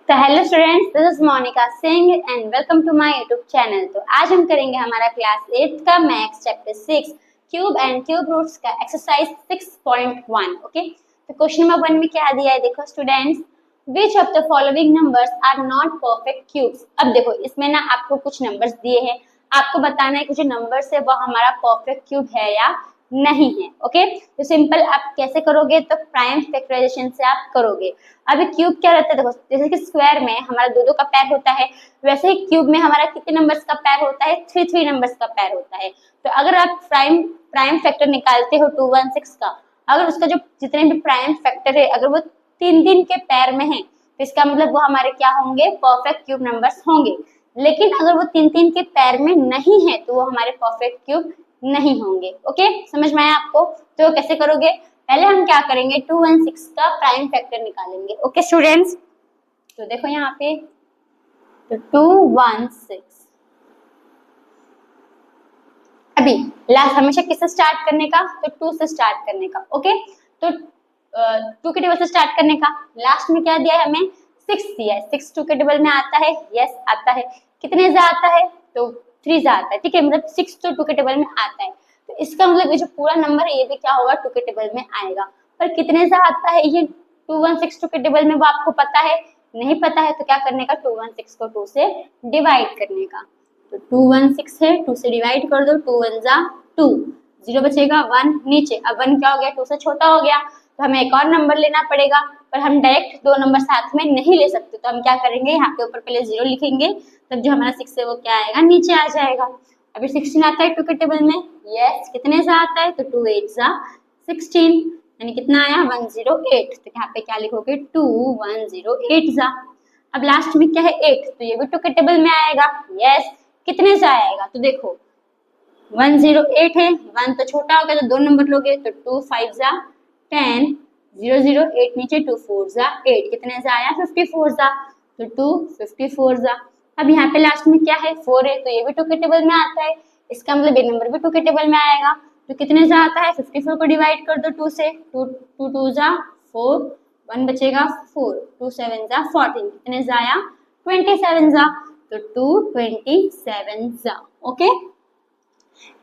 तो hello students, this is Monika Singh and welcome to my YouTube channel. तो आज हम करेंगे हमारा क्लास 8 का maths chapter 6 cube and cube roots का एक्सरसाइज 6.1। ओके, तो क्वेश्चन नंबर 1 में क्या दिया है, देखो students, which of the following numbers are not perfect cubes. अब देखो इसमें ना आपको कुछ नंबर्स दिए हैं, आपको बताना है कि जो नंबर्स है वो हमारा परफेक्ट क्यूब है या नहीं है। ओके, तो सिंपल आप कैसे करोगे, तो प्राइम फैक्टराइजेशन से आप करोगे। अभी क्यूब क्या रहता है, देखो जैसे कि स्क्वायर में हमारा दो का पैर होता है, वैसे ही क्यूब में हमारा कितने नंबर्स का पैर होता है, थ्री नंबर्स का पैर होता है। तो अगर आप प्राइम फैक्टर निकालते हो 216 का, अगर उसका जो जितने भी प्राइम फैक्टर है अगर वो तीन के पैर में है, तो इसका मतलब वो हमारे क्या होंगे, परफेक्ट क्यूब नंबर्स होंगे। लेकिन अगर वो तीन के पैर में नहीं है तो वो हमारे परफेक्ट क्यूब नहीं होंगे। ओके, समझ में आया आपको? तो कैसे करोगे, पहले हम क्या करेंगे, 216 का प्राइम फैक्टर निकालेंगे। ओके स्टूडेंट्स, तो देखो यहाँ पे तो 216, अभी लास्ट हमेशा किससे स्टार्ट करने का, तो 2 से स्टार्ट करने का। ओके, तो 2 के टेबल से स्टार्ट करने का। लास्ट में क्या दिया है हमें, 6 दिया है। 6 2 के टेबल में आता है, यस आता है। कितने जा आता है, तो 3 जा आता है। ठीक है, मतलब 6 तो 2 के टेबल में आता है, तो इसका मतलब ये जो पूरा नंबर है ये भी क्या होगा, 2 के टेबल में आएगा। पर कितने से आता है ये 216 2 के टेबल में, वो आपको पता है? नहीं पता है, तो क्या करने का, 216 को 2 से डिवाइड करने का। तो 216 है, 2 से डिवाइड कर दो, 2 1 जा 2, 0 बचेगा 1 नीचे। अब 1 क्या हो गया, 2 से छोटा हो गया, तो हमें एक और नंबर लेना पड़ेगा। पर हम डायरेक्ट दो नंबर साथ में नहीं ले सकते, तो हम क्या करेंगे, यहाँ पे ऊपर पहले 0 लिखेंगे, तब जो हमारा 6 है वो क्या आएगा, नीचे आ जाएगा। अभी 16 आता है 2 के टेबल में, यस। कितने से आता है, तो 2 8 जा 16, यानी कितना आया, 108। तो यहाँ पे क्या लिखोगे, 2 108 जा। अब लास्ट में क्या है, 8, तो ये भी 2 के टेबल में आएगा, यस। कितने से आएगा, तो देखो 108 है, 1 तो छोटा हो गया, तो 2 नंबर लोगे, तो 2 5 जा 10, 008 नीचे, 2 4 जा 8, कितने से आया, 54 जा, तो 2 54 जा। अब यहाँ पे लास्ट में क्या है, 4 है, तो ये भी 2 के टेबल में आता है, इसका मतलब ये नंबर भी 2 के टेबल में आएगा। तो कितने से आता है, 54 को डिवाइड कर दो 2 से, 2 2 जा 4, 1 बचेगा 4, 2 7 जा 14, कितने से आया, 27 जा, तो 227 जा। ओके,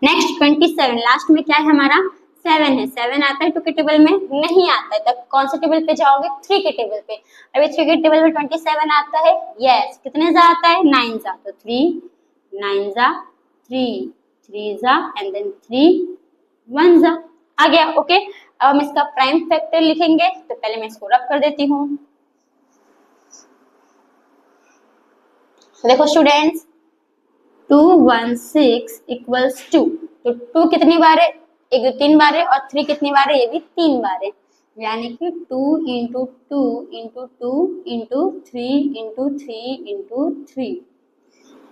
नेक्स्ट 27, लास्ट में क्या है हमारा, 7 है। 7 आता है 2 के टेबल में, नहीं आता है, तब कौन से टेबल पे जाओगे, 3 के टेबल पे। अभी 3 के टेबल में 27 आता है, यस। कितने जा आता है, 9 जा, तो 3 9 जा 3 3 जा एंड देन 3 1 जा, आ गया। ओके, अब हम इसका प्राइम फैक्टर लिखेंगे, तो पहले मैं इसको रब कर देती हूँ। देखो स्टूडेंट्स, 216 इक्वल्स 2, तो 2 कितनी बार है, एक 3 बार है, और 3 कितनी बार है, ये भी 3 बार है, यानी कि 2 into 2 into 2 into 3 into 3 into 3।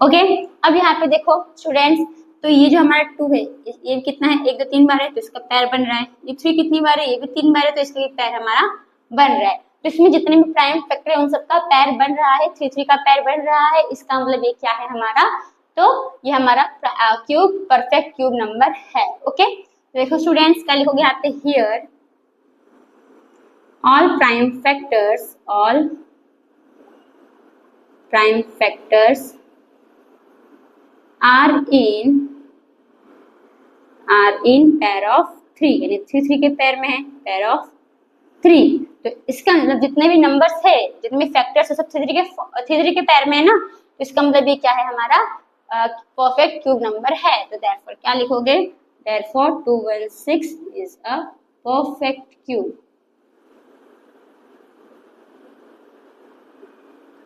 Okay, अब यहाँ पे देखो स्टूडेंट्स, तो ये जो हमारा 2 है ये कितना है, एक 2 3 बार है, तो इसका पैर बन रहा है। ये 3 कितनी बार है, ये भी 3 बार है, तो इसका पैर हमारा बन रहा है। तो इसमें जितने भी प्राइम फैक्टर है उन सबका पैर बन रहा है, 3 का पैर बन रहा है, इसका मतलब ये क्या है हमारा, तो ये हमारा क्यूब परफेक्ट क्यूब नंबर है। ओके, तो देखो स्टूडेंट्स, क्या लिखोगे यहाँ पे, here all prime factors are in pair of 3, यानी 3 के पैर में है, पेयर ऑफ 3। तो इसका मतलब जितने भी नंबर्स है, जितने भी फैक्टर्स है, सब 3 के पैर में है ना, तो इसका मतलब ये क्या है, हमारा परफेक्ट क्यूब नंबर है। तो देयरफॉर क्या लिखोगे, therefore 216 is a perfect cube.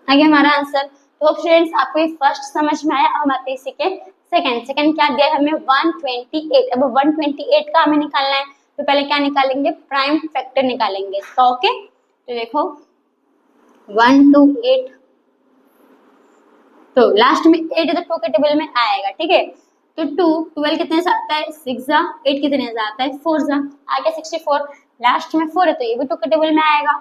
आगे हमारा आंसर। तो फ्रेंड्स, आपको ये फर्स्ट समझ में आया। हम आते हैं इसी के सेकंड क्या दिया है हमें, 128। अब 128 का हमें निकालना है, तो पहले क्या निकालेंगे, प्राइम फैक्टर निकालेंगे इसका। ओके, तो देखो 128, तो लास्ट में 8 है, तो 2 के टेबल में आएगा। ठीक है, तो 2 12 कितने से आता है, 6 जा 8, कितने से आता है, 4 जा, आ गया 64। लास्ट में 4 है, तो ये भी 2 के टेबल में आएगा,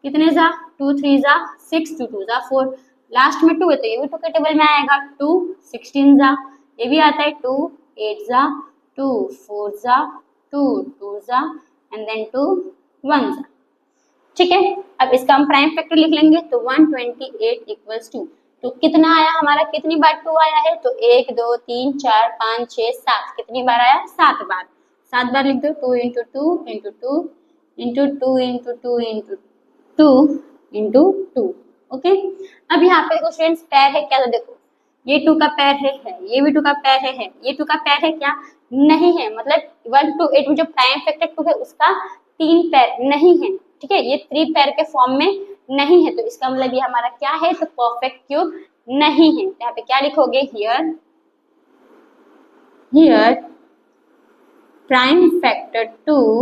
कितने जा, 2 3 जा 6, 2 2 जा 4। लास्ट में 2 है, तो ये भी 2 के टेबल में आएगा, 2 16 जा, ये भी आता है, 2 8 जा 2 4 जा 2 2 जा एंड देन 2 1 जा। ठीक ठीक है। अब इसका हम प्राइम फैक्टर लिख लेंगे तो 128 इक्वल्स टू, तो कितना आया हमारा, कितनी बार 2 आया है, तो 1 2 3 4 5 6 7, कितनी बार आया, 7 बार। 7 बार लिख दो, 2 into 2 into 2 into 2 into 2 into 2 into 2। Okay, अब यहाँ पे देखो स्टूडेंट्स पैर है क्या, तो देखो ये 2 का पैर है, ये भी 2 का पैर है, ये 2 का पैर है क्या, नहीं है, मतलब 1 to 8 में जो प्राइम फैक्टर 2 है उसका 3 पैर नहीं है, ठीक है, ये 3 पैर के फॉर्म में नहीं है, तो इसका मतलब ये हमारा क्या है, तो परफेक्ट क्यूब नहीं है। यहाँ पे क्या लिखोगे, here prime factor 2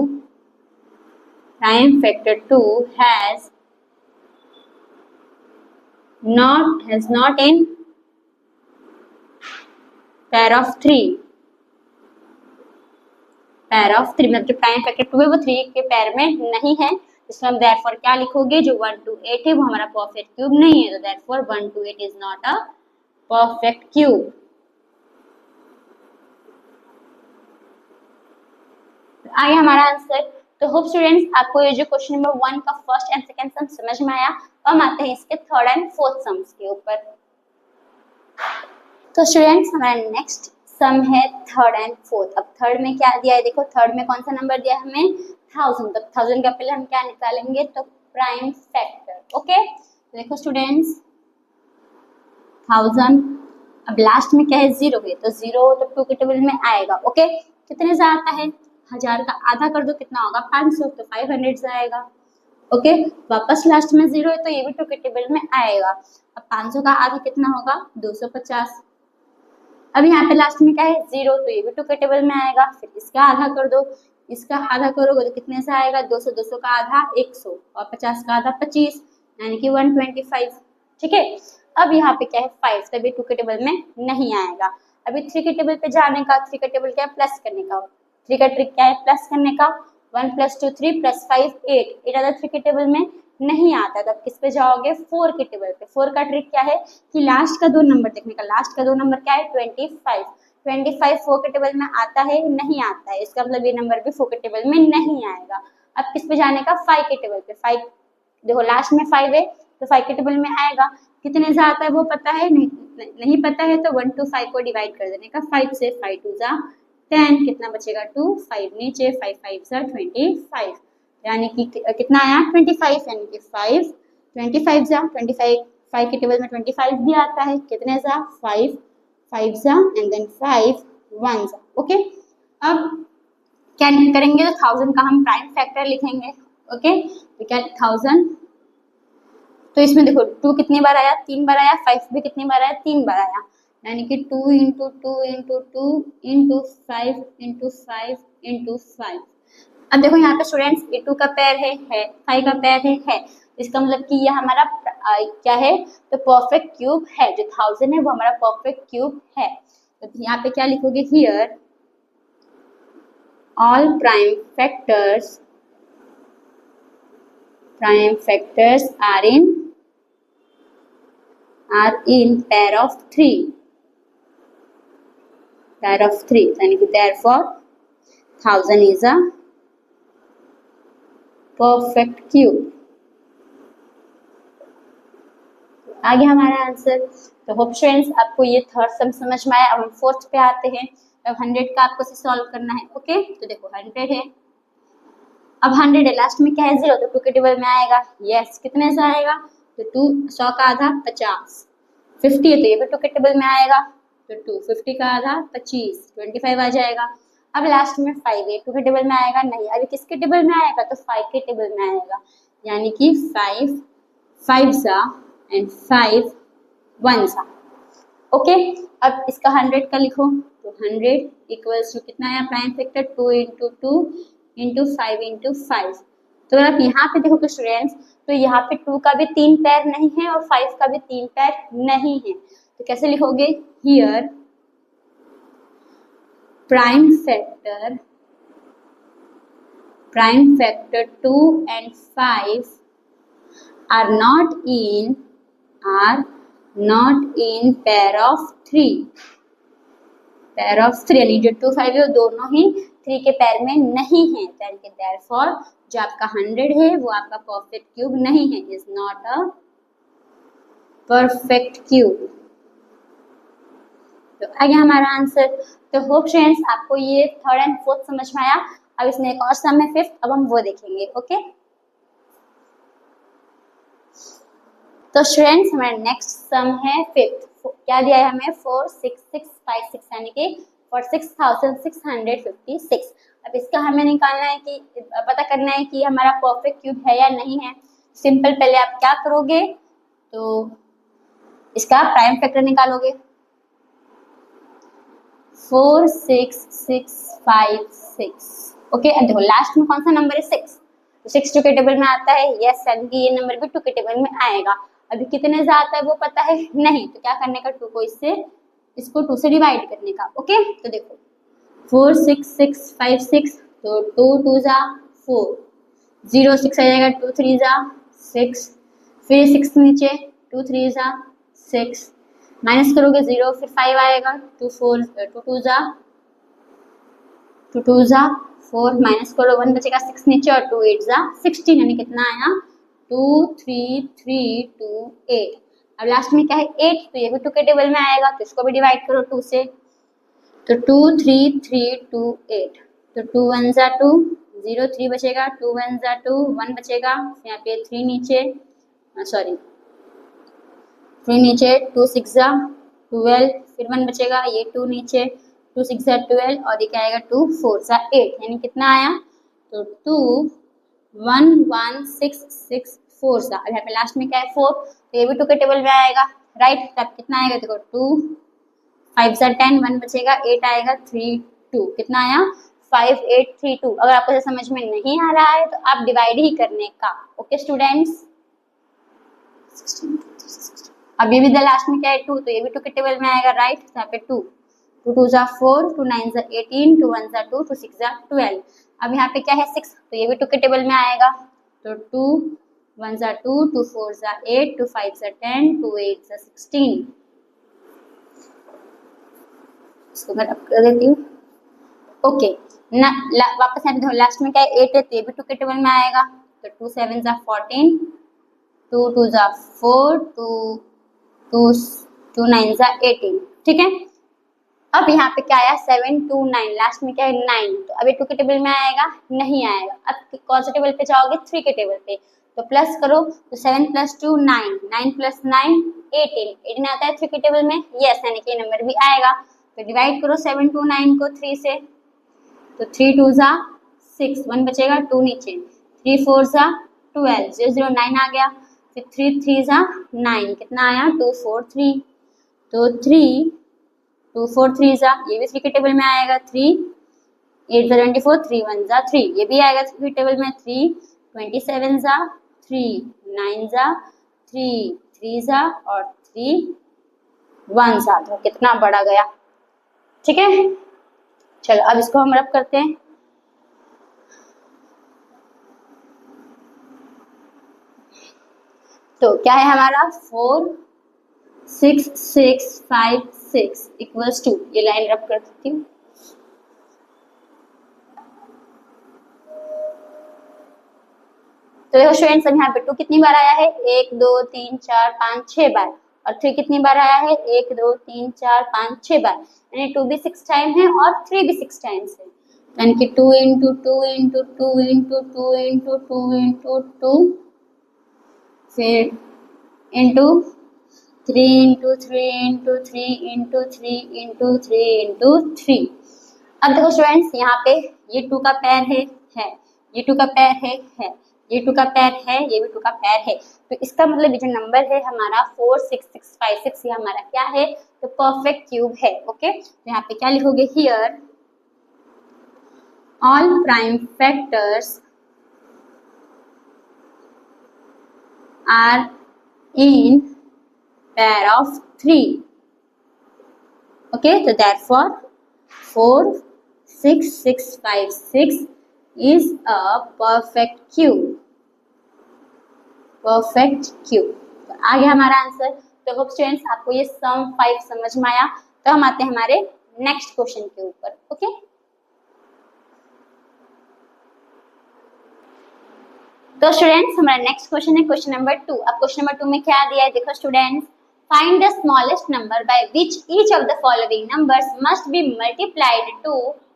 has not in pair of 3, मतलब जो प्राइम फैक्टर 2 है वो 3 के पैर में नहीं है, इसमें हम therefore क्या लिखोगे, जो 1 to 8 है वो हमारा परफेक्ट क्यूब नहीं है, तो therefore 1 to 8 is not a perfect cube। आगे हमारा आंसर। तो होप स्टूडेंट्स आपको ये जो क्वेश्चन नंबर 1 का फर्स्ट एंड सेकंड सम समझ में आया। अब हम आते हैं इसके थर्ड एंड फोर्थ सम्स के ऊपर। तो स्टूडेंट्स हमारा नेक्स्ट सम है थर्ड एंड फोर्थ। अब थर्ड में क्या दिया है, देखो थर्ड में कौन सा नंबर दिया है हमें, 1000। तो 1000 का पहले हम क्या निकालेंगे, तो प्राइम फैक्टर। ओके, तो देखो स्टूडेंट्स 1000, अब लास्ट में क्या है, 0 है, तो 0 तो 2 के टेबल में आएगा। ओके, कितने से आता है, 1000 का आधा कर दो कितना होगा, 500, तो 500 से आएगा। ओके, वापस लास्ट में 0 है तो ये भी 2 के टेबल में आएगा। अब 500 का आधा कितना होगा, 250। अब यहाँ पे लास्ट में क्या है, 0, तो ये भी 2 के टेबल में आएगा। फिर इसका आधा कर दो, इसका आधा करोगे तो कितने से आएगा, 200, 200 का आधा 100 और 50 का आधा 25, यानी कि 125। ठीक है, अब यहाँ पे क्या है 5, तभी 2 के टेबल में नहीं आएगा। अभी 3 के टेबल पे जाने का, 3 का टेबल क्या है, प्लस करने का। 3 का ट्रिक क्या है, प्लस करने का। 1 + 2 3 + 5 8, 8 अगर 3 के टेबल में नहीं आता तब किस पे जाओगे, 4 के टेबल पे। 4 का ट्रिक क्या है कि लास्ट का 2 नंबर देखने का। लास्ट का 2 नंबर क्या है, 25। 25 4 के टेबल में आता है, नहीं आता है, इसका मतलब ये नंबर भी 4 के टेबल में नहीं आएगा। अब किस पे जाने का, 5 के टेबल पे। 5 देखो लास्ट में 5 है तो 5 के टेबल में आएगा। कितने से आता है वो पता है, नहीं पता है, तो 1 to 5 को डिवाइड कर देने का 5 से। 5 2 जा 10, कितना बचेगा 2, 5 नीचे, 5 5 जा 25, यानी कि कितना आया 25, यानी कि 5 25 जा 25, 5 के टेबल में 25 भी आता है, कितने जा 5 5 जा एंड देन 5 1 जा। ओके, अब क्या करेंगे, तो 1000 का हम प्राइम फैक्टर लिखेंगे। ओके, तो क्या 1000, तो इसमें देखो 2 कितनी बार आया, 3 बार आया, 5 भी कितनी बार आया, 3 बार आया, यानी कि 2 into 2 into 2 into 5 into 5 into 5। अब देखो यहाँ पे स्टूडेंट्स ये 2 का पैर है 5 का पैर है, इसका मतलब कि यह हमारा क्या है, तो परफेक्ट क्यूब है। जो 1000 है वो हमारा परफेक्ट क्यूब है। तो यहाँ पे क्या लिखोगे, here all prime factors are in pair of 3, यानी कि therefore 1000 is a perfect cube। आगे हमारा आंसर। तो होप स्टूडेंट्स आपको ये थर्ड सम समझ में आया। अब हम फोर्थ पे आते हैं। अब 100 का आपको से सॉल्व करना है। ओके, तो देखो 100 है, अब 100 है, लास्ट में क्या है 0, तो 2 के टेबल में आएगा। यस, कितने से आएगा, तो 2 100 का आधा 50, 50 है तो ये भी 2 के टेबल में आएगा, तो 2 50 का आधा 25 25 आ जाएगा। अब लास्ट में 5 है, 2 के टेबल में आएगा नहीं, अभी किसके टेबल में आएगा, तो 5 के टेबल में आएगा, यानी कि 5 5 सा एंड 5 1 सा। ओके, अब इसका 100 का लिखो, तो 100 इक्वल्स टू कितना आया prime factor, 2 into 2 into 5 into 5। तो अगर आप यहाँ पे देखो स्टूडेंट्स, तो यहाँ पे 2 का भी 3 पैर नहीं है और 5 का भी 3 पैर नहीं है, तो कैसे लिखोगे, here prime factor 2 and 5 are not in pair of 3, pair of three, यानी जो 2 5 है वो दोनों ही 3 के पेयर में नहीं है, यानी कि देयरफॉर जो आपका 100 है वो आपका परफेक्ट क्यूब नहीं है, is not a perfect cube. तो आ गया हमारा आंसर। तो होप फ्रेंड्स आपको ये थर्ड एंड फोर्थ समझ में आया। अब इसमें एक और सम है फिफ्थ, अब हम वो देखेंगे। ओके, तो स्टूडेंट्स हमारा नेक्स्ट सम है फिफ्थ। क्या दिया है हमें 46656, यानी कि 46,656। अब इसका हमें निकालना है कि पता करना है कि हमारा परफेक्ट क्यूब है या नहीं है। सिंपल, पहले आप क्या करोगे, तो इसका प्राइम फैक्टर निकालोगे। 46656। ओके, अब देखो लास्ट में कौन सा नंबर है 6, तो 6 टू के टेबल में आता है, यस, यानी कि ये नंबर भी 2 के टेबल में आएगा। अभी कितने से आता है वो पता है नहीं, तो क्या करने का, 2 को इसको 2 से डिवाइड करने का। ओके, तो देखो 46656, तो 2 2 जा 4, 0 6 आ जाएगा, 2 3 जा 6, फिर 6 नीचे, 2 3 जा 6, माइनस करोगे 0, फिर 5 आएगा, 2 2 जा 4, माइनस करो 1 बचेगा 6 नीचे, और 2 8 जा 16, यानी कितना आया 2 3 3 2 8। अब लास्ट में क्या है 8, तो ये भी 2 के टेबल में आएगा, तो इसको भी डिवाइड करो 2 से, तो 2 3 3 2 8, तो 2 1 जा 2, 0 3 बचेगा, 2 1 जा 2, 1 बचेगा, यहाँ पे 3 नीचे, सॉरी 3 नीचे, 2 6 जा 12, फिर 1 बचेगा, ये 2 नीचे, 2 6 जा 12, और ये क्या आएगा 2 4 जा 8, यानी कितना आया, तो 2 1 1 6 6 4 सा। अब यहाँ पे लास्ट में क्या है 4, तो ये भी 2 के टेबल में आएगा, राइट। तब कितना आएगा, देखो 2 5 जा 10, 1 बचेगा, 8 आएगा, 3 2, कितना आया 5 8 3 2। अगर आपको समझ में नहीं आ रहा है तो आप डिवाइड ही करने का। ओके स्टूडेंट्स, अब ये भी लास्ट में क्या है 2, तो ये भी 2 के टेबल में आएगा, राइट। यहाँ पे 2 2 2 जा 4, 2 9 जा 18, 2 1 जा 2, 2 6 जा 12। अब यहाँ पे क्या है 6, तो ये भी 2 के टेबल में आएगा, तो 2 1 जा 2, 2 4 जा 8, 2 5 जा 10, 2 8 जा 16। इसको मैं रब कर देती हूँ। ओके ना, वापस यहाँ पे देखो लास्ट में क्या है 8 है, तो ये भी 2 के टेबल में आएगा, तो 2 7 जा 14, 2 2 जा 4, 2 9 जा 18, ठीक है। अब यहाँ पे क्या आया 7 2 9, लास्ट में क्या है 9, तो अभी 2 के टेबल में आएगा नहीं आएगा। अब कौन सा टेबल पे जाओगे 3 के टेबल पे, तो प्लस करो, तो 7 + 2 9, 9 + 9 18, 18 आता है 3 के टेबल में, यस, यानी कि नंबर भी आएगा। तो डिवाइड करो 7 2 9 को 3 से, तो 3 2 जा 6, 1 बचेगा, 2 नीचे, 3 4 जा 12, 0 0 9 आ गया, फिर 3 3 जा 9, कितना आया 2 4 3, तो 3 2 4 3 जा, ये भी 3 के टेबल में आएगा, 3 8 जा 24, 3 1 जा 3, ये भी आएगा 3 के टेबल में, 3 27 जा 3, 9 जा 3 3 जा, और 3 1 जा, तो कितना बड़ा गया, ठीक है। चलो अब इसको हम रब करते हैं। तो क्या है हमारा 4 6 6 5 6 इक्वल्स टू, ये लाइन रब कर देती हूँ। तो देखो स्टूडेंट्स, अब यहाँ पे 2 कितनी बार आया है 1 2 3 4 5 6 बार, और 3 कितनी बार आया है 1 2 3 4 5 6 बार, यानी 2 भी 6 टाइम है और 3 भी 6 टाइम्स है, यानी कि 2 × 2 × 2 × 2 × 2 × 2, फिर इंटू 3 × 3 × 3 × 3 × 3 × 3। अब देखो स्टूडेंट्स, यहाँ पे ये 2 का पैर है, ये 2 का पैर है, ये 2 का पैर है, ये भी 2 का पैर है, तो इसका मतलब ये जो नंबर है हमारा 4 6 6 5 6, ये हमारा क्या है, तो परफेक्ट क्यूब है। ओके, तो यहाँ पे क्या लिखोगे, here all prime factors are in pair of 3. Okay, so therefore 4 6 6 5 6 is a perfect cube. Perfect cube. तो आ गया हमारा आंसर। तो होप स्टूडेंट्स आपको ये सम 5 समझ में आया। तो हम आते हैं हमारे नेक्स्ट क्वेश्चन के ऊपर। ओके, तो स्टूडेंट्स हमारा नेक्स्ट क्वेश्चन है क्वेश्चन नंबर 2। अब क्वेश्चन नंबर 2 में क्या दिया है, देखो students, find the smallest number by which each of the following numbers must be multiplied to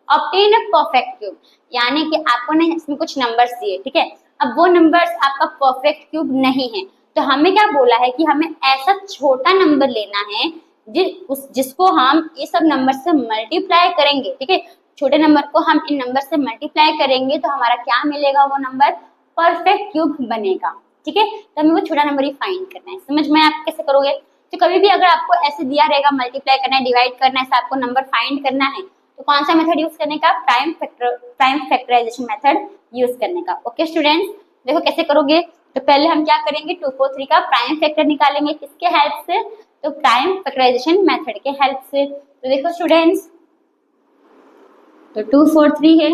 obtain a perfect cube. यानी कि आपको ना इसमें कुछ नंबर्स दिए, ठीक है, अब वो नंबर्स आपका परफेक्ट क्यूब नहीं है, तो हमें क्या बोला है कि हमें ऐसा छोटा नंबर लेना है जिसको हम ये सब नंबर से मल्टीप्लाई करेंगे, ठीक है, छोटे नंबर को हम इन नंबर से मल्टीप्लाई करेंगे तो हमारा क्या मिलेगा, वो नंबर परफेक्ट क्यूब बनेगा, ठीक है। तो हमें वो छोटा नंबर ही फाइंड करना है। समझ में आप कैसे करोगे, तो कभी भी अगर आपको ऐसे दिया रहेगा मल्टीप्लाई करना है, डिवाइड करना है, आपको नंबर फाइंड करना है, तो कौन सा मेथड यूज करने का, प्राइम फैक्टराइजेशन मेथड यूज करने का। ओके स्टूडेंट्स, देखो कैसे करोगे, तो पहले हम क्या करेंगे, 2 4 3 का प्राइम फैक्टर निकालेंगे, किसके हेल्प से, तो प्राइम फैक्टराइजेशन मेथड के हेल्प से। तो देखो स्टूडेंट्स, तो 2 4 3 है,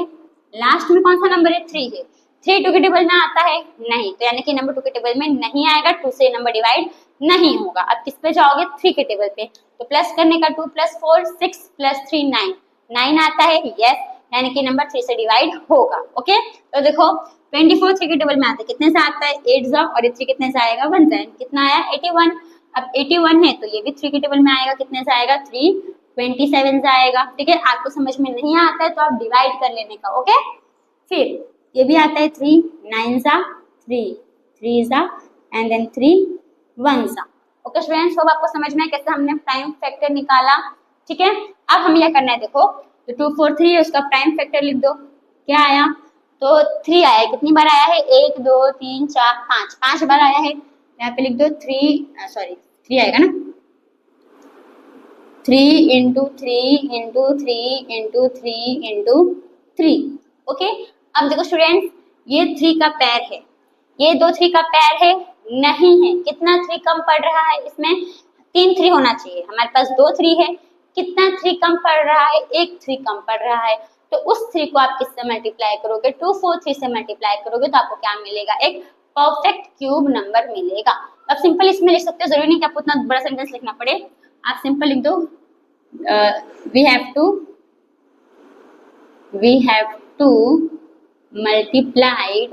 लास्ट में कौन सा नंबर है, 3 है, 3 2 के टेबल में आता है नहीं, तो यानी कि नंबर 2 के टेबल में नहीं आएगा, 2 से नंबर डिवाइड नहीं होगा। अब किस पे जाओगे, 3 के टेबल पे, तो प्लस करने का 2 + 4 6 + 3 9 9 आता है, यस, यानी कि नंबर 3 से डिवाइड होगा। ओके, तो देखो 24 3 के टेबल में आता है, कितने से आता है, 8 जा, और 3 कितने से आएगा, 1 जा, कितना आया 81। अब 81 है तो ये भी 3 के टेबल में आएगा, कितने से आएगा, 3 27 से आएगा, ठीक है। आपको समझ में नहीं आता है तो आप डिवाइड कर लेने का। ओके, फिर ये भी आता है 3 9 जा, 3 3 जा, एंड देन 3 1 जा। ओके स्टूडेंट्स, अब आपको समझ में है कैसे हमने प्राइम फैक्टर निकाला, ठीक है। अब हमें क्या करना है, देखो तो 2 4 3 है, उसका प्राइम फैक्टर लिख दो, क्या आया, तो 3 आया, कितनी बार आया है, 1 2 3 4 5 5 बार आया है, यहाँ पे लिख दो 3 आएगा ना, 3 × 3 × 3 × 3 × 3। ओके, अब देखो स्टूडेंट्स, ये 3 का पैर है, ये 2 3 का पैर है, नहीं है, कितना 3 कम पड़ रहा है, इसमें 3 3 होना चाहिए, हमारे पास 2 3 है, कितना 3 कम पड़ रहा है, 1 3 कम पड़ रहा है, तो उस 3 को आप किससे मल्टीप्लाई करोगे, 2 4 3 से मल्टीप्लाई करोगे तो आपको क्या मिलेगा, एक परफेक्ट क्यूब नंबर मिलेगा। अब सिंपल इसमें लिख सकते हो, जरूरी नहीं कि आपको उतना बड़ा सेंटेंस लिखना पड़े, आप सिंपल लिख दो, we have to multiplied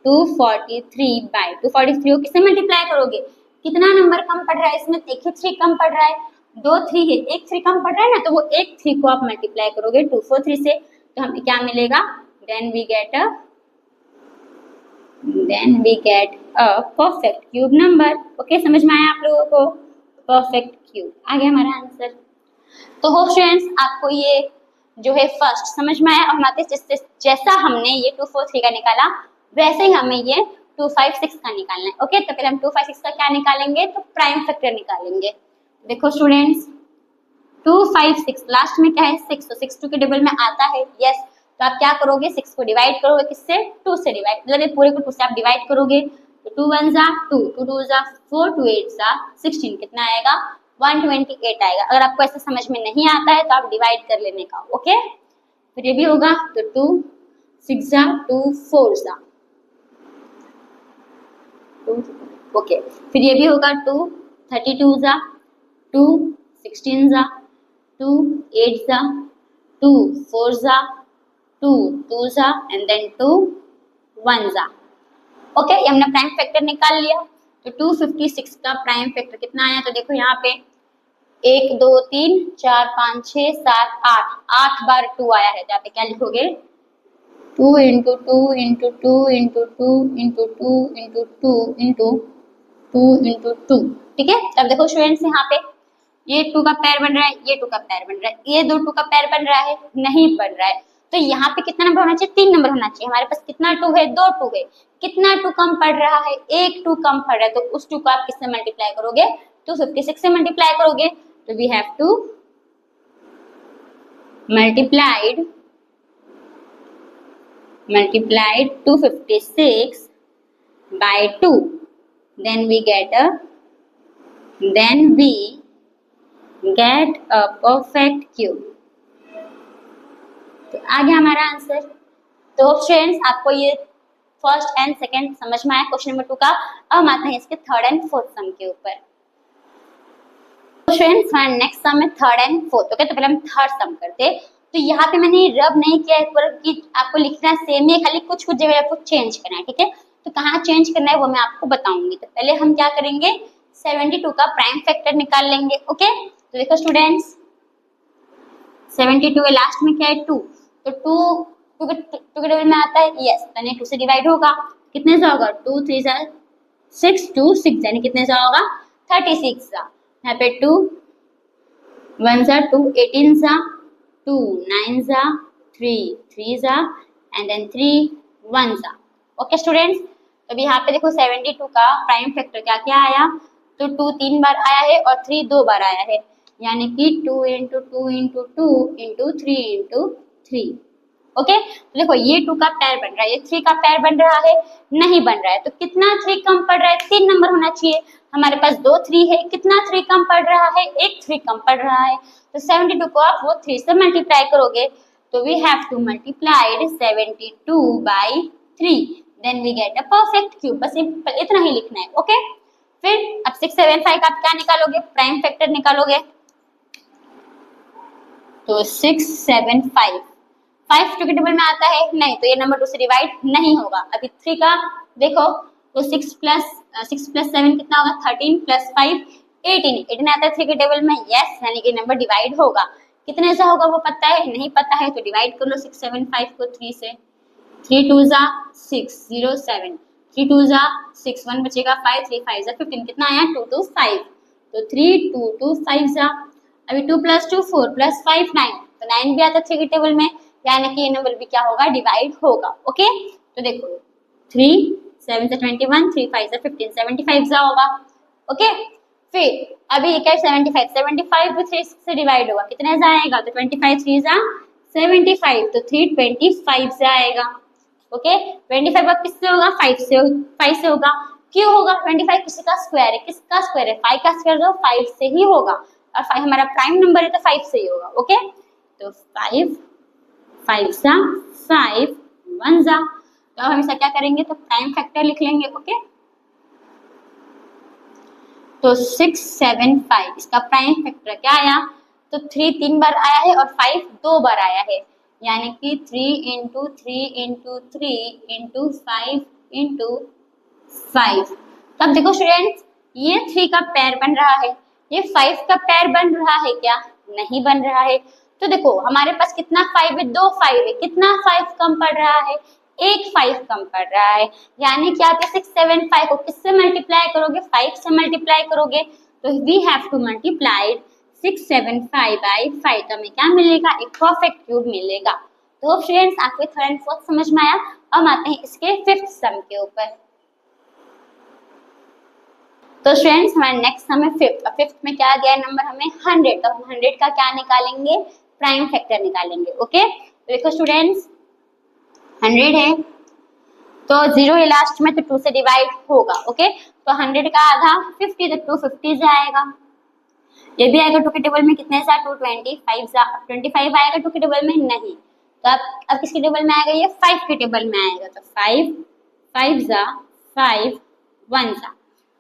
243 by 243 को किससे मल्टीप्लाई करोगे, कितना नंबर कम पड़ रहा है इसमें, एक ही 3 कम पड़ रहा है, 2 3 है, एक 3 कम पड़ रहा है ना, तो वो एक 3 को आप मल्टीप्लाई करोगे 243 से, तो हमें क्या मिलेगा, then we get a perfect cube number। Okay, समझ में आया आप लोगों को, परफेक्ट क्यूब आ गया हमारा आंसर। तो होप स्टूडेंट्स आपको ये जो है फर्स्ट समझ में आया, और हमारे जैसा हमने ये 2 4 3 का निकाला वैसे ही हमें ये 2 5 6 का निकालना है। ओके, तो पहले हम 2 5 6 का क्या निकालेंगे, तो प्राइम फैक्टर निकालेंगे। देखो स्टूडेंट्स, 2 5 6 लास्ट में क्या है, 6, तो 6 2 के टेबल में आता है, यस, तो आप क्या करोगे, 6 को डिवाइड करोगे, किससे, 2 से डिवाइड, मतलब पूरे को 2 से आप डिवाइड करोगे, तो 2 1 जा 2 2 2 जा 4 2 8 जा 16, कितना आएगा, 128 आएगा। अगर आपको ऐसा समझ में नहीं आता है तो आप डिवाइड कर लेने का। ओके, फिर ये भी होगा, तो 2 6 जा 2 4 जा 2, ओके, फिर ये भी होगा 2 32 जा 2 16 जा 2 8 जा 2 4 जा 2 2 जा एंड देन 2 1 जा। ओके, ये हमने प्राइम फैक्टर निकाल लिया। तो 256 का प्राइम फैक्टर कितना आया, तो देखो यहाँ पे 1 2 3 4 5 6 7 8 बार 2 आया है, तो यहाँ पे क्या लिखोगे, 2 × 2 × 2 × 2 × 2 × 2 × 2 × 2, ठीक है। तब देखो स्टूडेंट्स, यहाँ पे ये 2 का पैर बन रहा है, ये 2 का पैर बन रहा है, ये 2 का पैर बन रहा है, नहीं बन रहा है, तो यहाँ पे कितना नंबर होना चाहिए, 3 नंबर होना चाहिए। हमारे पास कितना 2 है, 2 2 है, कितना 2 कम पड़ रहा है, एक 2 कम पड़ रहा है, तो उस 2 को आप किससे मल्टीप्लाई करोगे, 256 से मल्टीप्लाई करोगे, तो we have to multiplied 256 by 2, then we get a perfect cube। तो आ गया हमारा आंसर। तो फ्रेंड्स आपको ये फर्स्ट एंड सेकंड समझ में आया क्वेश्चन नंबर 2 का। अब हम आते हैं इसके थर्ड एंड फोर्थ सम के ऊपर। फ्रेंड्स हमारा नेक्स्ट सम है थर्ड एंड फोर्थ। ओके, तो पहले हम थर्ड सम करते हैं। तो यहाँ पे मैंने रब नहीं किया है पर कि आपको लिखना सेम है, खाली कुछ कुछ जगह आपको चेंज करना है। ठीक है, तो कहाँ चेंज करना है वो मैं आपको बताऊंगी। तो पहले हम क्या करेंगे, 72 का प्राइम फैक्टर निकाल लेंगे। ओके, तो देखो स्टूडेंट्स 72 है, लास्ट में क्या है 2, तो 2 के टेबल में आता है, यस, यानी 2 से डिवाइड होगा, कितने से होगा 2 3 जा 6 2 6 यानी कितने से होगा 36 जा। यहाँ पे 2 1 जा 2 18 जा 2 9 जा 3 3 जा एंड देन 3 1 जा। ओके स्टूडेंट्स, तो अभी यहाँ पे देखो 72 का प्राइम फैक्टर क्या क्या आया, तो 2 3 बार आया है और 3 2 बार आया है, यानी कि 2 into 2 into 2 into 3 into 3। Okay, तो देखो ये 2 का पैर बन रहा है, ये 3 का पैर बन रहा है, नहीं बन रहा है, तो कितना 3 कम पड़ रहा है, 3 नंबर होना चाहिए। हमारे पास 2 3 है, कितना 3 कम पड़ रहा है, एक 3 कम पड़ रहा है। तो 72 को आप वो 3 से मल्टीप्लाई करोगे, तो we have to multiply 72 by 3, then we get a perfect cube. बस इतना ही लिखना है। ओके, फिर अब 675 का आप क्या निकालोगे, प्राइम फैक्टर निकालोगे, तो 675 5 2 के टेबल में आता है, नहीं तो ये नंबर 2 से डिवाइड नहीं होगा। अभी 3 का देखो, तो 6 प्लस 7 कितना होगा 13 प्लस 5 18 18 आता है 3 के टेबल में, यस, यानी कि नंबर डिवाइड होगा। कितने से होगा वो पता है, नहीं पता है, तो डिवाइड कर लो 675 को 3 से, 3 2 जा 6 0 7 3 2 जा 6 1 बचेगा 5 3 5 जा 15, कितना आया 2 2 5, तो 3 2 2 5 जा। अभी 2 प्लस 2 4 प्लस 5 9, तो 9 भी आता है 3 के टेबल में, यानी कि ये नंबर भी क्या होगा डिवाइड होगा। ओके, तो देखो 3 7 से 21 3 5 से 15 75 जा होगा। ओके, फिर अभी ये क्या है 75 भी 3 से डिवाइड होगा, कितने से आएगा, तो 25 3 जा 75, तो 325 से आएगा। ओके, 25 अब किससे होगा 5 से होगा, क्यों होगा 25 किसी का स्क्वायर है, किसका स्क्वायर है 5 का स्क्वायर, तो 5 से ही होगा, और 5 हमारा प्राइम नंबर है तो 5 से ही होगा। ओके, तो 5 5 जा 5 1 जा, तो हम हमेशा क्या करेंगे, तो प्राइम फैक्टर लिख लेंगे। ओके, तो 675 इसका प्राइम फैक्टर क्या आया, तो 3 3 बार आया है और 5 2 बार आया है, यानी कि 3 into 3 into 3 into 5 into 5। तब देखो स्टूडेंट्स ये 3 का पैर बन रहा है, ये 5 का पैर बन रहा है क्या, नहीं बन रहा है। तो देखो हमारे पास कितना 5 है, 2 5 है, कितना 5 कम पड़ रहा है, एक 5 कम पड़ रहा है, यानी कि आप 675 को किससे मल्टीप्लाई करोगे, 5 से मल्टीप्लाई करोगे, तो we have to multiply 675 by 5, तो हमें क्या मिलेगा, एक परफेक्ट क्यूब मिलेगा। तो फ्रेंड्स आपको थर्ड एंड फोर्थ समझ में आया। अब आते हैं इसके फिफ्थ सम के ऊपर। तो स्टूडेंट्स हमारा नेक्स्ट सम है फिफ्थ, और फिफ्थ में क्या दिया है नंबर हमें 100, तो हम 100 का क्या निकालेंगे, प्राइम फैक्टर निकालेंगे। ओके, तो देखो स्टूडेंट्स 100 है, तो 0 है लास्ट में, तो 2 से डिवाइड होगा। ओके, तो 100 का आधा 50, तो 250 से आएगा। ये भी आएगा 2 के टेबल में, कितने सा 225 सा, 25 आएगा 2 के टेबल में नहीं, तो अब किसके टेबल में आएगा, ये 5 के टेबल में आएगा, तो 5 5 जा 5 1 जा।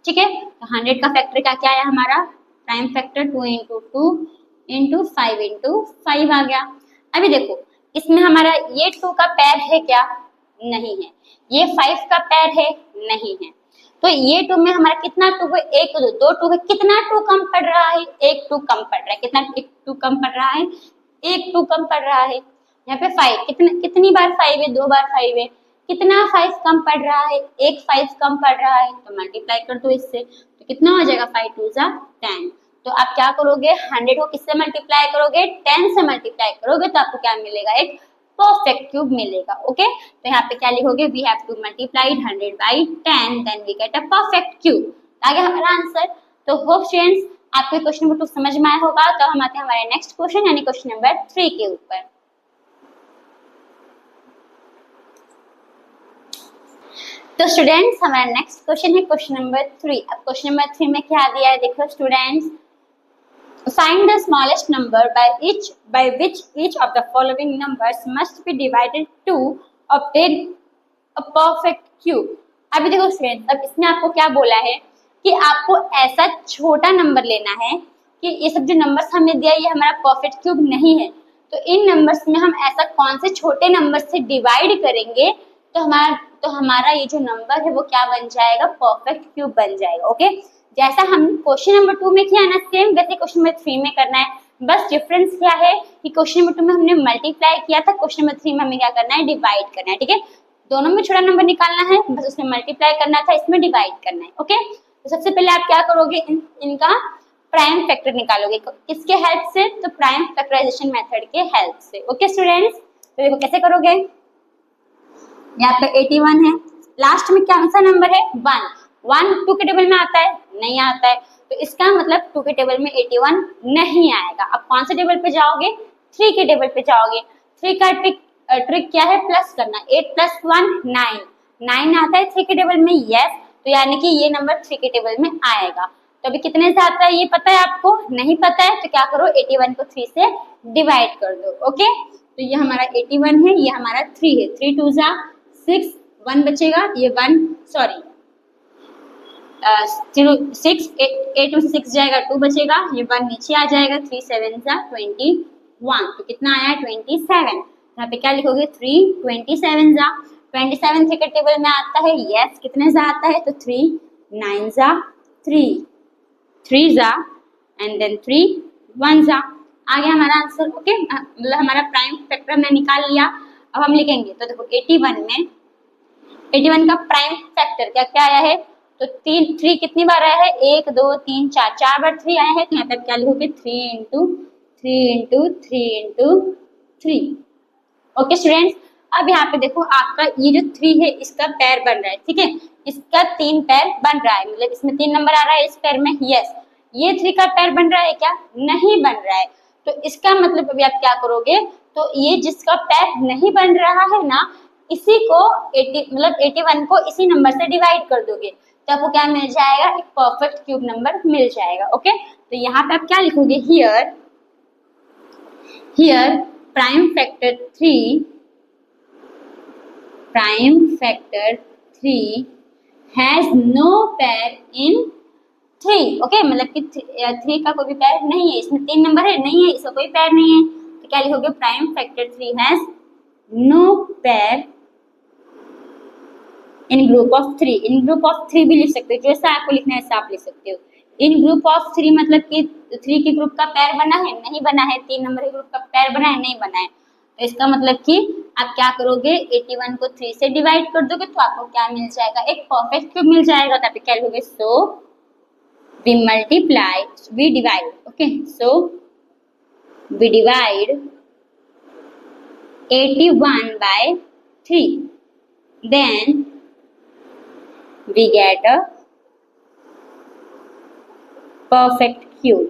ठीक है, तो 100 का फैक्टर क्या क्या आया हमारा, prime factor 2 into 2 into 5 into 5 आ गया। अभी देखो इसमें हमारा ये 2 का पैर है क्या, नहीं है, ये 5 का पैर है, नहीं है, तो ये 2 में हमारा कितना 2 है, एक 2 2 है, कितना 2 कम पड़ रहा है, एक 2 कम पड़ रहा है, कितना एक 2 कम पड़ रहा है, एक 2 कम पड़ रहा है। यहाँ पे 5 कितनी बार 5 है, 2 बार 5 है, कितना 5 कम पड़ रहा है, एक 5 कम पड़ रहा है, तो मल्टीप्लाई कर दो इससे, तो कितना हो जाएगा 5 2 जा 10। तो आप क्या करोगे, 100 को किससे मल्टीप्लाई करोगे, 10 से मल्टीप्लाई करोगे, तो आपको क्या मिलेगा, एक परफेक्ट क्यूब मिलेगा। ओके, तो यहाँ पे क्या लिखोगे, we have to multiply 100 by 10, then we get a perfect cube. आ गया हमारा आंसर। तो होप स्टूडेंट्स आपको क्वेश्चन नंबर 2 समझ में आया होगा। तो हम आते हैं हमारे नेक्स्ट क्वेश्चन यानी क्वेश्चन नंबर 3 के ऊपर। तो स्टूडेंट्स हमारा नेक्स्ट क्वेश्चन है क्वेश्चन नंबर 3। अब क्वेश्चन नंबर 3 में क्या दिया है, देखो students, find the smallest number by which each of the following numbers must be divided to obtain a perfect cube। अभी देखो स्टूडेंट्स, अब इसने आपको क्या बोला है कि आपको ऐसा छोटा नंबर लेना है कि ये सब जो नंबर्स हमें दिया ये हमारा परफेक्ट क्यूब नहीं है, तो इन नंबर्स में हम ऐसा कौन से छोटे नंबर से डिवाइड करेंगे तो हमारा ये जो नंबर है वो क्या बन जाएगा, परफेक्ट क्यूब बन जाएगा। ओके, जैसा हम क्वेश्चन नंबर 2 में किया ना सेम वैसे क्वेश्चन नंबर 3 में करना है। बस डिफरेंस क्या है कि क्वेश्चन नंबर 2 में हमने मल्टीप्लाई किया था, क्वेश्चन नंबर 3 में हमें क्या करना है, डिवाइड करना है। ठीक है, दोनों में छोटा नंबर निकालना है, बस उसमें मल्टीप्लाई करना था, इसमें डिवाइड करना है। ओके, तो सबसे पहले आप क्या करोगे, इनका प्राइम फैक्टर निकालोगे। किसके हेल्प से, तो प्राइम फैक्टराइजेशन मेथड के हेल्प से। ओके स्टूडेंट्स, तो देखो कैसे करोगे। यहाँ पे 81 है, लास्ट में क्या सा नंबर है, 1। 1 2 के टेबल में आता है, नहीं आता है, तो इसका मतलब 2 के टेबल में 81 नहीं आएगा। अब कौन से टेबल पे जाओगे, 3 के टेबल पे जाओगे। 3 का ट्रिक क्या है, प्लस करना। 8 + 1 9, 9 आता है 3 के टेबल में, यस, तो यानी कि ये नंबर 3 के टेबल में आएगा। तो अभी कितने से आता है ये पता है आपको, नहीं पता है, तो क्या करो 81 को 3 से डिवाइड कर दो। ओके, तो ये हमारा 81 है, ये हमारा 3 है, 3 2 जा 6, 1 बचेगा, ये 1 सॉरी 6 8 में से 6 जाएगा, 2 बचेगा, ये 1 नीचे आ जाएगा, 3 7 जा 21, तो कितना आया 27। यहाँ पे क्या लिखोगे, 3 27 जा 27 3 के टेबल में आता है, यस, कितने जा आता है, तो 3 9 जा 3 3 जा एंड देन 3 1 जा, आ गया हमारा आंसर। ओके, मतलब हमारा प्राइम फैक्टर हमने निकाल लिया। अब हम लिखेंगे, तो देखो 81 का प्राइम फैक्टर क्या क्या आया है, तो 3 कितनी बार आया है, 1 2 3 4 बार 3 आया है, तो यहाँ पे क्या लिखोगे, 3 × 3 × 3 × 3। ओके स्टूडेंट्स, अब यहाँ पे देखो आपका ये जो 3 है इसका पैर बन रहा है, ठीक है, इसका 3 पैर बन रहा है, मतलब इसमें 3 नंबर आ रहा है इस पैर में, यस। ये 3 का पैर बन रहा है क्या, नहीं बन रहा है, तो इसका मतलब अभी आप क्या करोगे, तो ये जिसका पैर नहीं बन रहा है ना, इसी को 81 को इसी नंबर से डिवाइड कर दोगे, तो आपको क्या मिल जाएगा, एक परफेक्ट क्यूब नंबर मिल जाएगा। ओके, तो यहाँ पे आप क्या लिखोगे, here prime factor 3 has no pair in 3। Okay, मतलब कि 3 का कोई भी पैर नहीं है, इसमें 3 नंबर है, नहीं है, इसका कोई पैर नहीं है, तो क्या लिखोगे, prime factor 3 has no pair in group of 3। In group of 3 भी लिख सकते हो, जैसा आपको लिखना है ऐसा आप लिख सकते हो। इन ग्रुप ऑफ 3 मतलब कि 3 के ग्रुप का पैर बना है, नहीं बना है, 3 नंबर के ग्रुप का पैर बना है, नहीं बना है, तो इसका मतलब कि आप क्या करोगे, 81 को 3 से डिवाइड कर दोगे, तो आपको क्या मिल जाएगा, एक परफेक्ट क्यूब मिल जाएगा। तो आप क्या लिखोगे, सो we divide, okay, so we divide 81 by 3, then we get a perfect cube।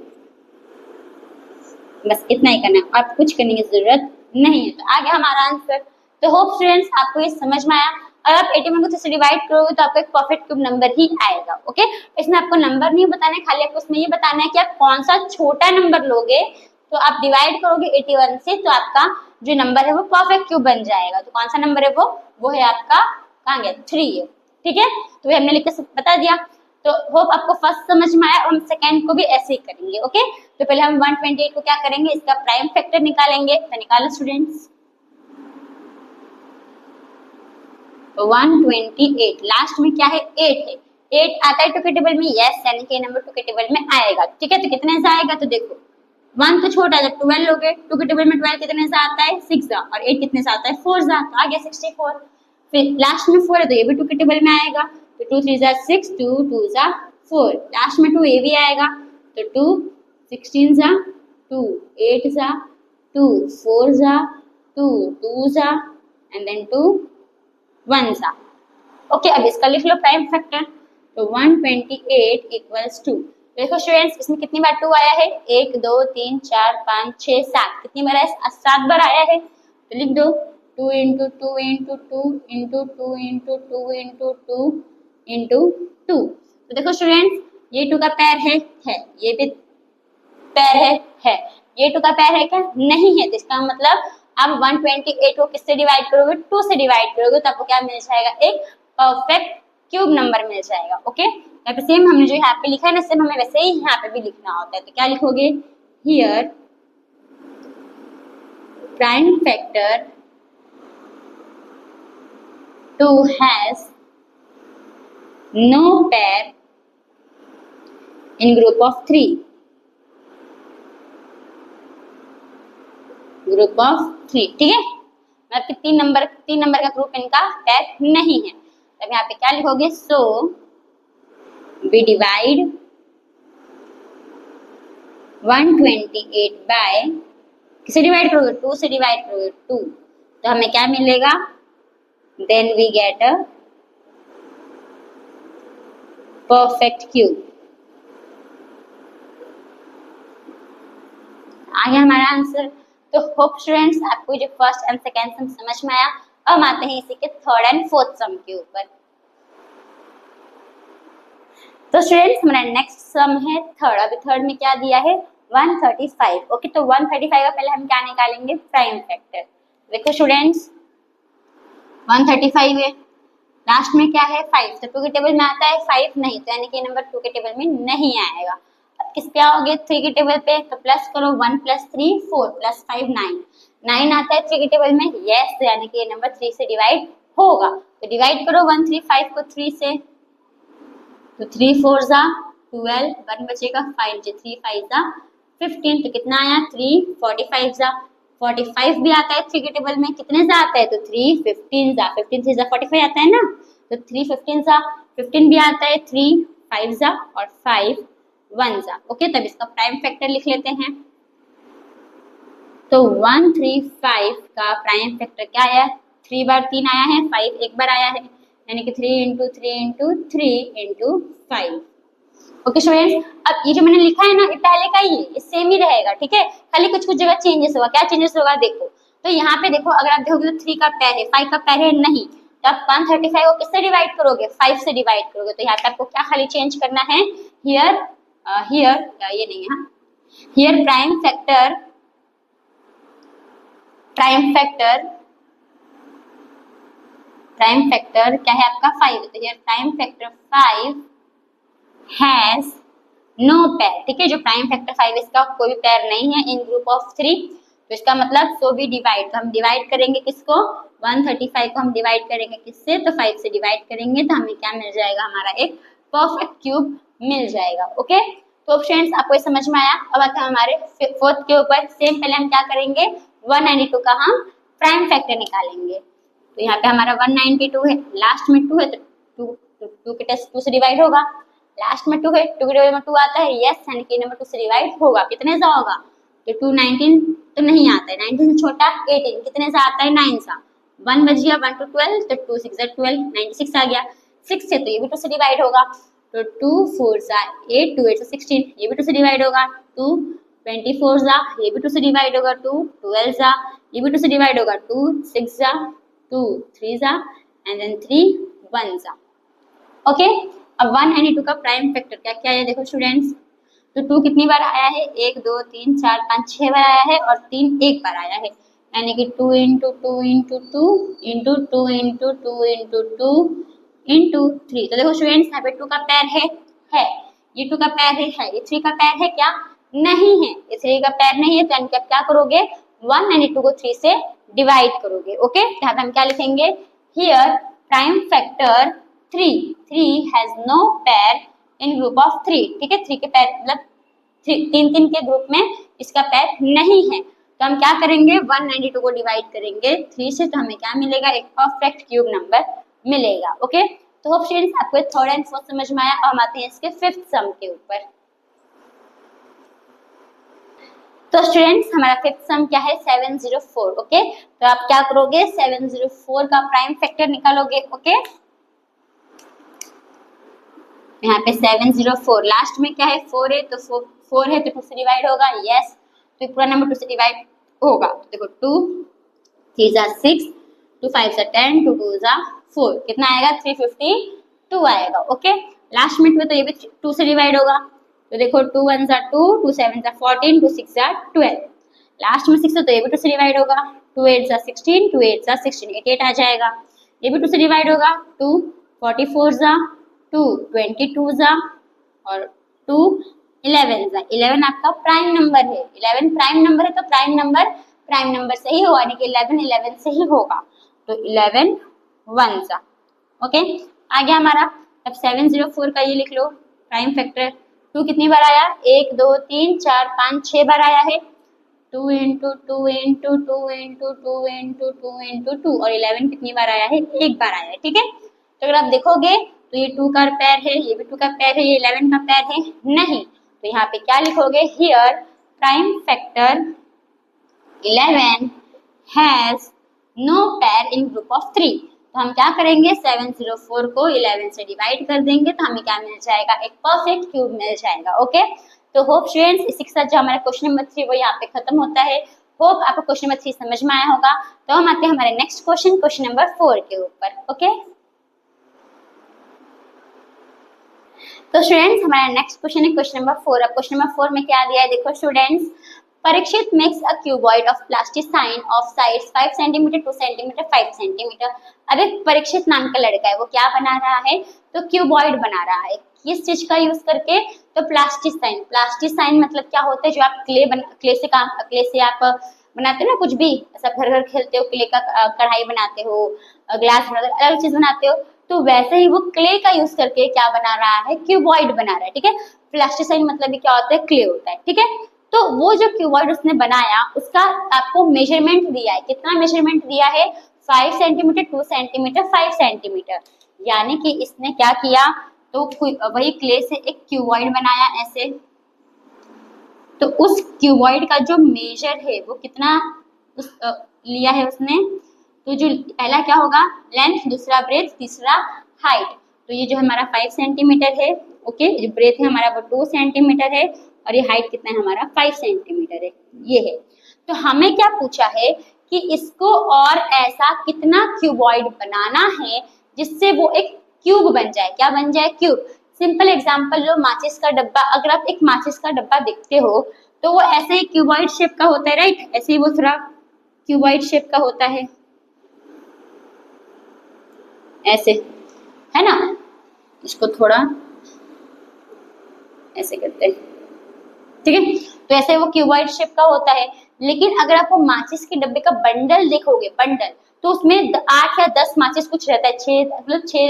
बस इतना ही करना है, आप कुछ करने की जरूरत नहीं है। तो आ गया हमारा आंसर। तो होप स्टूडेंट्स आपको ये समझ में आया। अगर आप 81 को 3 से डिवाइड करोगे तो आपको एक परफेक्ट क्यूब नंबर ही आएगा। ओके, इसमें आपको नंबर नहीं बताना है, खाली आपको इसमें ये बताना है कि आप कौन सा छोटा नंबर लोगे, तो आप डिवाइड करोगे 81 से, तो आपका जो नंबर है वो परफेक्ट क्यूब बन जाएगा। तो कौन सा नंबर है वो है आपका, कहाँ गया, 3 है, ठीक है, तो हमने लिख के बता दिया। तो होप आपको फर्स्ट समझ में आया, और हम सेकंड को भी ऐसे ही करेंगे। ओके, तो पहले हम 128 को क्या करेंगे, इसका प्राइम फैक्टर निकालेंगे। तो निकालो स्टूडेंट्स, 128 लास्ट में क्या है, 8 है, 8 आता है 2 के टेबल में, यस, यानी कि नंबर 2 के टेबल में आएगा। ठीक है, तो कितने से आएगा, तो देखो 1 तो छोटा है, जब 12 लोगे 2 के टेबल में 12 कितने से आता है, 6 जा, और 8 कितने से आता है, 4 जा, तो आ गया 64। फिर लास्ट में 4 है, तो ये भी 2 के टेबल में आएगा, तो 2 3 जा 6, 2 2 जा 4, लास्ट में 2 ये भी आएगा, तो 2 16 जा 2 8 जा 2 4 जा 2 2 जा एंड देन 2 1 जा। ओके, अब इसका लिख लो प्राइम फैक्टर, तो 128 इक्वल्स 2। देखो स्टूडेंट्स, इसमें कितनी बार 2 आया है, 1 2 3 4 5 6 7, कितनी बार है, 7 बार आया है, तो लिख दो 2 × 2 × 2 × 2 × 2 × 2 × 2। तो देखो स्टूडेंट्स, ये 2 का पैर है, ये भी पैर है, ये 2 का पैर है क्या, नहीं है, तो इसका मतलब अब 128 को किससे डिवाइड करोगे, 2 से डिवाइड करोगे, तो आपको क्या मिल जाएगा, एक परफेक्ट क्यूब नंबर मिल जाएगा। ओके, यहाँ पे सेम हमने जो यहाँ पे लिखा है ना, सेम हमें वैसे ही यहाँ पे भी लिखना होता है। तो क्या लिखोगे, here prime factor 2 has no pair in group of 3, group of 3। ठीक है, मतलब कि तीन नंबर का ग्रुप इनका पैर नहीं है। तब यहाँ पे क्या लिखोगे, सो वी डिवाइड 128 बाय, किसे डिवाइड करोगे, 2 से डिवाइड करोगे, 2, तो हमें क्या मिलेगा, then we get a perfect cube. आ गया हमारा आंसर। तो होप स्टूडेंट्स आपको जो फर्स्ट एंड सेकेंड सम समझ में आया। अब आते हैं इसी के थर्ड एंड फोर्थ सम के ऊपर। तो स्टूडेंट्स हमारा नेक्स्ट सम है थर्ड। अभी थर्ड में क्या दिया है, 135। ओके, तो 135 का पहले हम क्या निकालेंगे, प्राइम फैक्टर। देखो स्टूडेंट्स 135 है, लास्ट में क्या है 5, तो 2 के टेबल में आता है 5 नहीं, तो यानी कि नंबर 2 के टेबल में नहीं आएगा। अब किस पे आओगे, 3 के टेबल पे, तो प्लस करो 1 + 3 4 + 5 9 आता है 3 के टेबल में, यस, तो यानी कि ये नंबर 3 से डिवाइड होगा। तो डिवाइड करो 135 को 3 से, तो 3 4 जा 12, 1 बचेगा 5 × 3 5 जा 15, तो कितना आया 3 45 जा 45 भी आता है 3 के टेबल में, कितने से आता है, तो 3 15 जा 15 3 जा 45 आता है ना, तो 3 15 जा 15 भी आता है, 3 5 जा और 5 1 जा। ओके, तब इसका प्राइम फैक्टर लिख लेते हैं। तो 135 का प्राइम फैक्टर क्या आया, 3 बार 3 आया है, 5 एक बार आया है, यानी कि 3 × 3 × 3 × 5। ओके स्टूडेंट्स, अब ये जो मैंने लिखा है ना, ये पहले का ही है, ये सेम ही रहेगा। ठीक है, खाली कुछ कुछ जगह चेंजेस होगा। क्या चेंजेस होगा, देखो, तो यहाँ पे देखो, अगर आप देखोगे तो 3 का पैर है, 5 का पैर है नहीं, तो आप 135 को किससे डिवाइड करोगे, 5 से डिवाइड करोगे। तो यहाँ पे आपको क्या खाली चेंज करना है, हियर ये नहीं है, हियर प्राइम फैक्टर क्या है आपका 5, तो here prime factor 5 has no pair. ठीक है, जो प्राइम फैक्टर 5 इसका कोई भी पैर नहीं है इन ग्रुप ऑफ 3, तो इसका मतलब सो वी डिवाइड, तो हम डिवाइड करेंगे किसको, 135 को हम डिवाइड करेंगे किससे, तो 5 से डिवाइड करेंगे, तो हमें क्या मिल जाएगा, हमारा एक परफेक्ट क्यूब मिल जाएगा। ओके, तो फ्रेंड्स आपको ये समझ में आया। अब आते हैं हमारे फोर्थ के ऊपर। सेम पहले हम क्या करेंगे, 192 का हम प्राइम फैक्टर निकालेंगे। तो यहाँ पे हमारा 192 है, लास्ट में 2 है, तो 2 के टेस्ट 2 से डिवाइड होगा, लास्ट में 2 है, 2 के टेबल में 2 आता है, यस, यानी कि नंबर 2 से डिवाइड होगा। कितने सा होगा, तो 2 19 तो नहीं आता है, 19 से छोटा 18, कितने सा आता है 9 सा, 1 बच गया, 1 to 12, तो 2 6 12 96 आ गया। 6 से तो ये भी 2 से डिवाइड होगा, तो 2 4 सा 8 2 8 से 16, ये भी 2 से डिवाइड होगा, 2 24 सा ये भी 2 से डिवाइड होगा, 2 12 सा ये भी 2 से डिवाइड होगा, 2 6 सा 2 3 सा एंड देन 3 1 सा। ओके, अब 192 का प्राइम फैक्टर क्या क्या है, देखो स्टूडेंट्स, तो 2 कितनी बार आया है, 1 2 3 4 5 6 बार आया है, और 3 एक बार आया है, यानी कि 2 × 2 × 2 × 2 × 2 × 2 × 3। तो देखो स्टूडेंट्स यहाँ पे 2 का पैर है, ये 2 का पैर है, ये 3 का पैर है क्या, नहीं है, ये 3 का पैर नहीं है, तो यानी कि आप क्या करोगे, 192 को 3 से डिवाइड करोगे। ओके, यहाँ पे हम क्या लिखेंगे, here prime factor 3 has no pair in group of 3। ठीक है, 3 के पैर मतलब 3 के ग्रुप में इसका पैर नहीं है, तो हम क्या करेंगे, 192 को डिवाइड करेंगे 3 से, तो हमें क्या मिलेगा, एक परफेक्ट क्यूब नंबर मिलेगा। ओके, तो होप स्टूडेंट्स आपको थर्ड एंड फोर्थ समझ में आया। और हम आते हैं इसके फिफ्थ सम के ऊपर। तो स्टूडेंट्स हमारा फिफ्थ सम क्या है, 704। ओके, तो आप क्या करोगे, 704 का प्राइम फैक्टर निकालोगे। ओके, यहाँ पे 704 लास्ट में क्या है, 4 है, तो 4 है तो 2 से डिवाइड होगा, यस, तो पूरा नंबर 2 से डिवाइड होगा। तो देखो 2 3 जा 6 2 5 जा 10 2 2 जा 4, कितना आएगा, 352 आएगा। ओके, लास्ट में 2 तो ये भी 2 से डिवाइड होगा, तो देखो 2 1 जा 2 2 7 जा 14 2 6 जा 12, लास्ट में 6 है तो ये भी 2 से डिवाइड होगा, 2 8 जा 16 2 8 जा 16 88 आ जाएगा, ये भी 2 से डिवाइड होगा, 2 44 जा 2 22 जा और 2 11 जा। 11 आपका प्राइम नंबर है, 11 प्राइम नंबर है तो प्राइम नंबर से ही होगा, यानी कि 11 से ही होगा, तो 11 1 जा। ओके, आ गया हमारा। अब 704 का ये लिख लो प्राइम फैक्टर। 2 कितनी बार आया, 1 2 3 4 5 6 बार आया है। 2 into 2 into 2 into 2 into 2 into 2, और 11 कितनी बार आया है, एक बार आया है। ठीक है, तो अगर आप देखोगे तो ये 2 का पैर है, ये भी 2 का पैर है, ये 11 का पैर है नहीं, तो यहाँ पे क्या लिखोगे, here prime factor 11 has no pair in group of 3। तो हम क्या करेंगे, 704 को 11 से डिवाइड कर देंगे तो हमें क्या मिल जाएगा, एक परफेक्ट क्यूब मिल जाएगा। ओके, तो होप स्टूडेंट्स इसी के साथ जो हमारा क्वेश्चन नंबर 3 वो यहाँ पे खत्म होता है। होप आपको क्वेश्चन नंबर 3 समझ में आया होगा। तो हम आते हैं हमारे नेक्स्ट क्वेश्चन नंबर 4 के ऊपर। ओके, तो स्टूडेंट्स हमारा नेक्स्ट क्वेश्चन है क्वेश्चन नंबर 4। अब क्वेश्चन नंबर 4 में क्या दिया है, देखो students, Parikshit makes a cuboid of plasticine of sides 5 centimetre 2 centimetre 5 centimetre. अब एक परीक्षित नाम का लड़का है, वो क्या बना रहा है, तो क्यूबॉइड बना रहा है। किस चीज का यूज करके, तो प्लास्टिसाइन। प्लास्टिसाइन मतलब क्या होता है, जो आप क्ले से आप बनाते हो ना, कुछ भी ऐसा घर खेलते हो, क्ले का कढ़ाई बनाते हो, ग्लास बनाते हो, अलग चीज बनाते हो, तो वैसे ही वो क्ले का यूज करके क्या बना रहा है, क्यूबॉइड बना रहा है। ठीक है, प्लास्टिसाइन मतलब भी क्या होता है, क्ले होता है। ठीक है, तो वो जो क्यूबॉइड उसने बनाया उसका आपको मेजरमेंट दिया है, कितना मेजरमेंट दिया है, 5 सेंटीमीटर 2 सेंटीमीटर 5 सेंटीमीटर। यानी कि इसने क्या किया, तो वही क्ले से एक क्यूबॉइड बनाया ऐसे, तो उस क्यूबॉइड का जो मेजर है वो कितना लिया है उसने, तो जो पहला क्या होगा, लेंथ, दूसरा ब्रेथ, तीसरा हाइट। तो ये जो हमारा 5 सेंटीमीटर है, ओके, जो ब्रेथ है हमारा वो 2 सेंटीमीटर है, और ये हाइट कितना है हमारा 5 सेंटीमीटर है, ये है। तो हमें क्या पूछा है कि इसको और ऐसा कितना क्यूबॉइड बनाना है जिससे वो एक क्यूब बन जाए। क्या बन जाए, क्यूब। सिंपल एग्जांपल लो, माचिस का डब्बा, अगर आप एक माचिस का डब्बा देखते हो तो वो ऐसे ही क्यूबॉइड शेप का होता है, राइट, ऐसे ही वो थोड़ा क्यूबॉइड शेप का होता है, ऐसे, है ना। इसको थोड़ा ऐसे करते हैं, ठीक है, तो ऐसे वो क्यूबॉइड शेप का होता है। लेकिन अगर आप वो माचिस के डब्बे का बंडल देखोगे, बंडल, तो उसमें 8 या 10 माचिस कुछ रहता है, 6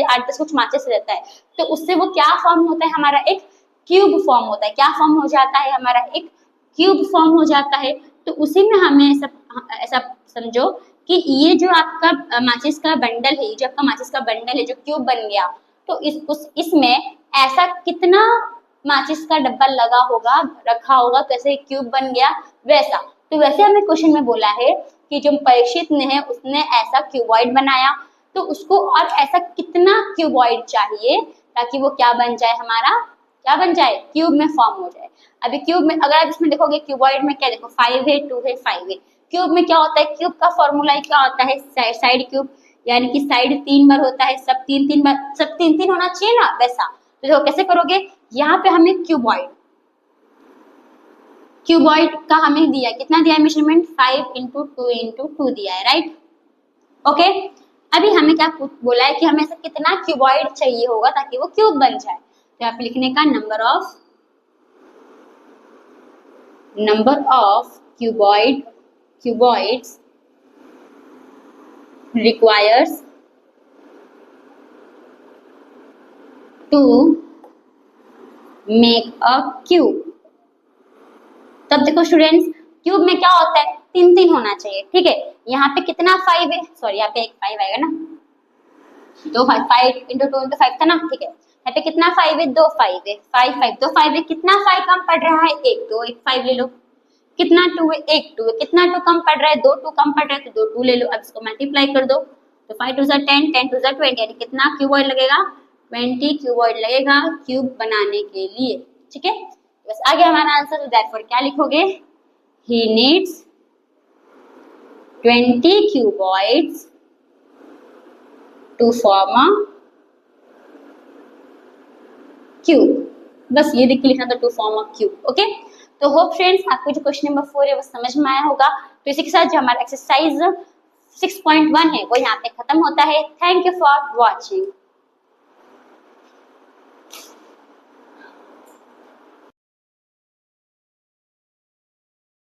8 10 कुछ माचिस रहता है, तो उससे वो क्या फॉर्म होता है, हमारा एक क्यूब फॉर्म होता है। क्या फॉर्म हो जाता है, हमारा एक क्यूब फॉर्म हो जाता है। तो उसी में हमें ऐसा समझो कि ये जो आपका माचिस का बंडल है, जो आपका माचिस का बंडल है जो क्यूब बन गया, तो इसमें ऐसा कितना माचिस का डब्बा लगा होगा, रखा होगा, तो ऐसे क्यूब बन गया वैसा। तो वैसे हमें क्वेश्चन में बोला है कि जो परीक्षित ने है उसने ऐसा क्यूबॉइड बनाया, तो उसको और ऐसा कितना क्यूबॉइड चाहिए ताकि वो क्या बन जाए, हमारा क्या बन जाए, क्यूब में फॉर्म हो जाए। अभी क्यूब में अगर आप इसमें देखोगे, क्यूबॉइड में क्या देखो, 5 है 2 है 5 है। क्यूब में क्या होता है, क्यूब का फॉर्मूला क्या होता है, साइड क्यूब, यानी कि साइड 3 बार होता है, सब 3 बार, सब 3 होना चाहिए ना, वैसा। तो देखो कैसे करोगे, यहाँ पे हमें क्यूबॉइड का हमें दिया, कितना दिया मेजरमेंट, 5 इंटू 2 इंटू 2 दिया है, राइट। ओके, अभी हमें क्या बोला है कि हमें ऐसा कितना क्यूबॉइड चाहिए होगा ताकि वो क्यूब बन जाए। तो यहाँ पे लिखने का number of cuboids requires to make a cube. तब देखो स्टूडेंट्स, क्यूब में क्या होता है, 3 होना चाहिए, ठीक है। यहाँ पे कितना 5 है, सॉरी यहाँ पे एक 5 आएगा ना, तो 5 इंटू 2 इंटू 5 था ना, ठीक है। यहाँ पे कितना 5 है, 2 5 है, 5 5 2 5 है, कितना 5 कम पड़ रहा है, 1 2 1 5 ले लो। कितना 2 है, 1 2 है, कितना 2 कम पड़ रहा है, 2 2 कम पड़ रहा है, तो 2 2 ले लो। अब इसको मल्टीप्लाई कर दो, तो 5 2 10 10 2 20, यानी कितना क्यूबॉइड लगेगा, 20 क्यूबॉइड लगेगा क्यूब बनाने के लिए, ठीक है। बस आ गया हमारा आंसर। तो देयरफॉर क्या लिखोगे, he needs 20 cuboids to form a cube। बस ये देख के लिखना था, to form a cube. Okay, तो होप फ्रेंड्स आपको जो क्वेश्चन नंबर 4 है वो समझ में आया होगा। तो इसी के साथ जो हमारा एक्सरसाइज 6.1 है वो यहाँ पे खत्म होता है। Thank you for watching.